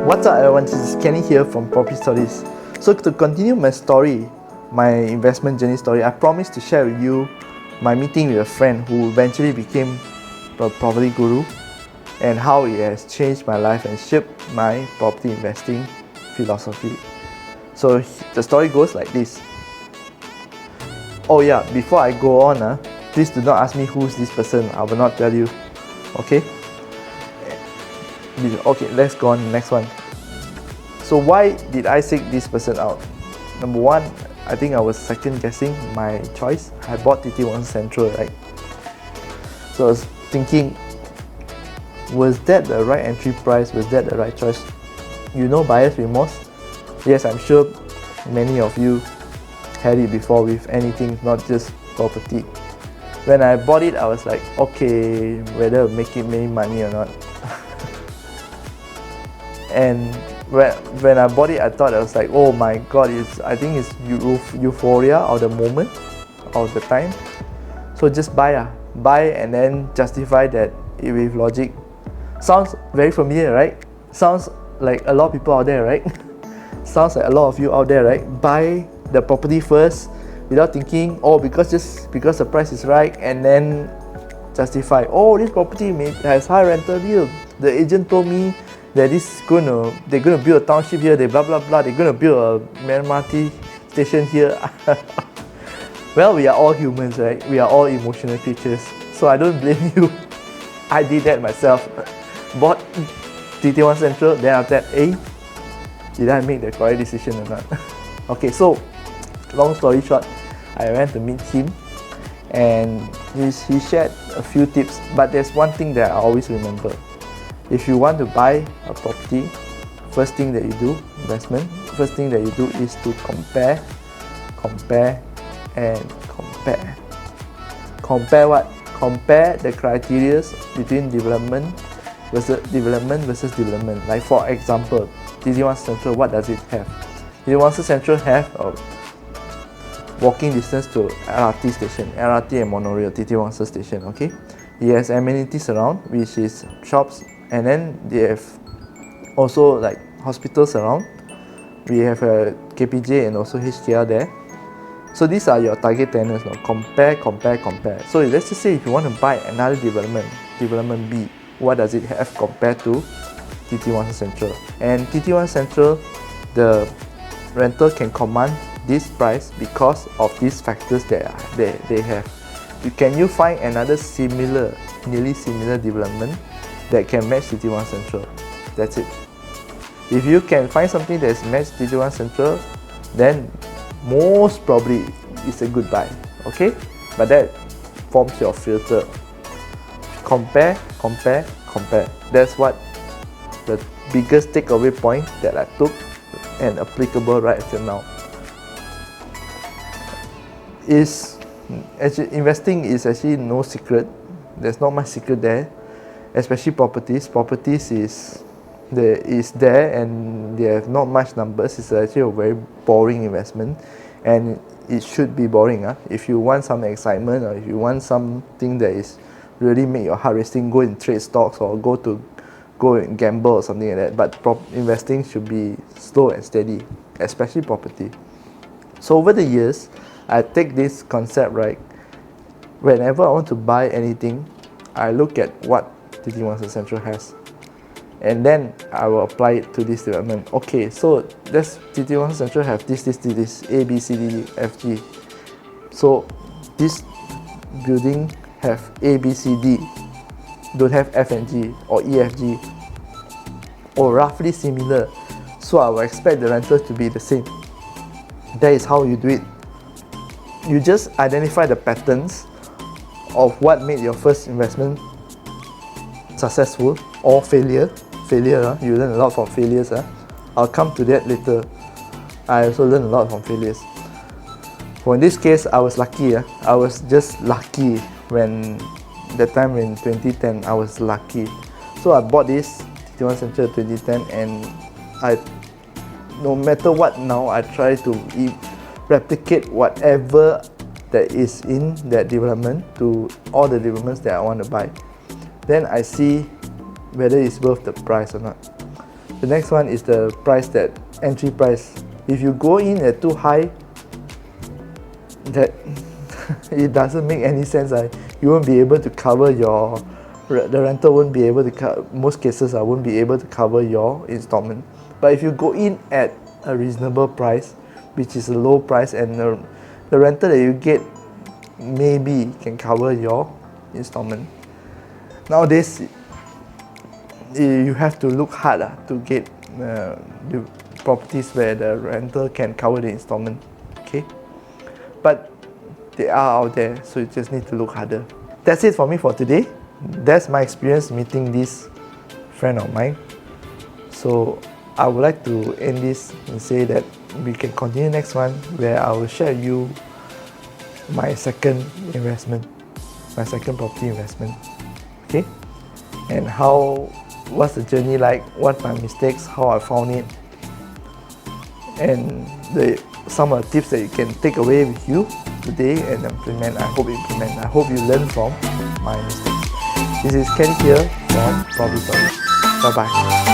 What's up everyone, this is Kenny here from Property Stories. So to continue my story, my investment journey story, I promised to share with you my meeting with a friend who eventually became a property guru and how it has changed my life and shaped my property investing philosophy. So the story goes like this. Oh yeah, before I go on, please do not ask me who's this person. I will not tell you. Okay? Okay, let's go on to the next one. So why did I seek this person out? Number one, I think I was second guessing my choice. I bought Titiwangsa Sentral, right? So I was thinking, was that the right entry price? Was that the right choice? You know buyer's remorse? Yes, I'm sure many of you had it before with anything, not just property. When I bought it, I was like, okay, whether make it make money or not. And when I bought it, I thought I was like, oh my god, I think it's euphoria of the moment, of the time. So just buy and then justify that with logic. Sounds very familiar, right? Sounds like a lot of people out there, right? Sounds like a lot of you out there, right? Buy the property first without thinking, oh, because the price is right, and then justify, oh, this property has high rental yield. The agent told me that they're gonna build a township here, they blah blah blah, they're gonna build a MRT station here. Well, we are all humans, right? We are all emotional creatures, so I don't blame you. I did that myself. Bought Titiwangsa Sentral, then after that, did I make the correct decision or not? Okay, so long story short, I went to meet him and he shared a few tips, but there's one thing that I always remember. If you want to buy a property, first thing that you do is to compare and compare. Compare what? Compare the criteria between development versus development. Like for example, Titiwangsa Sentral, what does it have? Titiwangsa Sentral have a walking distance to LRT station, LRT and monorail, Titiwangsa station, okay? It has amenities around, which is shops, and then they have also like hospitals around. We have a KPJ and also HKR there. So these are your target tenants now. Compare. So let's just say if you want to buy another development B, what does it have compared to Titiwangsa Sentral? And Titiwangsa Sentral, the rental can command this price because of these factors that they have. Can you find another nearly similar development that can match Titiwangsa Sentral? That's it. If you can find something that is matched Titiwangsa Sentral, then most probably it's a good buy, okay? But that forms your filter. Compare. That's what the biggest takeaway point that I took and applicable right until now. Investing is actually no secret. There's not much secret there, especially properties. Properties is there and they have not much numbers. It's actually a very boring investment, and it should be boring. If you want some excitement or if you want something that is really make your heart racing, go and trade stocks or go and gamble or something like that. But investing should be slow and steady, especially property. So over the years, I take this concept, right? Whenever I want to buy anything, I look at what Titiwangsa Sentral has, and then I will apply it to this development. Okay, so does Titiwangsa Sentral have this, A, B, C, D, F, G. So this building have A, B, C, D, don't have F and G or E, F, G, or roughly similar. So I will expect the rentals to be the same. That is how you do it. You just identify the patterns of what made your first investment successful or failure. You learn a lot from failures. I'll come to that later. I also learned a lot from failures. For in this case, I was lucky. I was just lucky when that time in 2010. I was lucky. So I bought this Titiwangsa Sentral 2010, and no matter what now, I try to replicate whatever that is in that development to all the developments that I want to buy. Then I see whether it's worth the price or not. The next one is the price, that entry price. If you go in at too high, that it doesn't make any sense. You won't be able to cover your, the rental won't be able to most cases I won't be able to cover your installment. But if you go in at a reasonable price, which is a low price, and the rental that you get maybe can cover your installment. Nowadays, you have to look hard to get the properties where the rental can cover the installment. Okay, but they are out there, so you just need to look harder. That's it for me for today. That's my experience meeting this friend of mine. So I would like to end this and say that we can continue next one, where I will share you my second property investment. Okay, and what's the journey like, what my mistakes, how I found it, and some of the tips that you can take away with you today and implement. I hope you learn from my mistakes. This is Ken here from Property Story. Bye bye.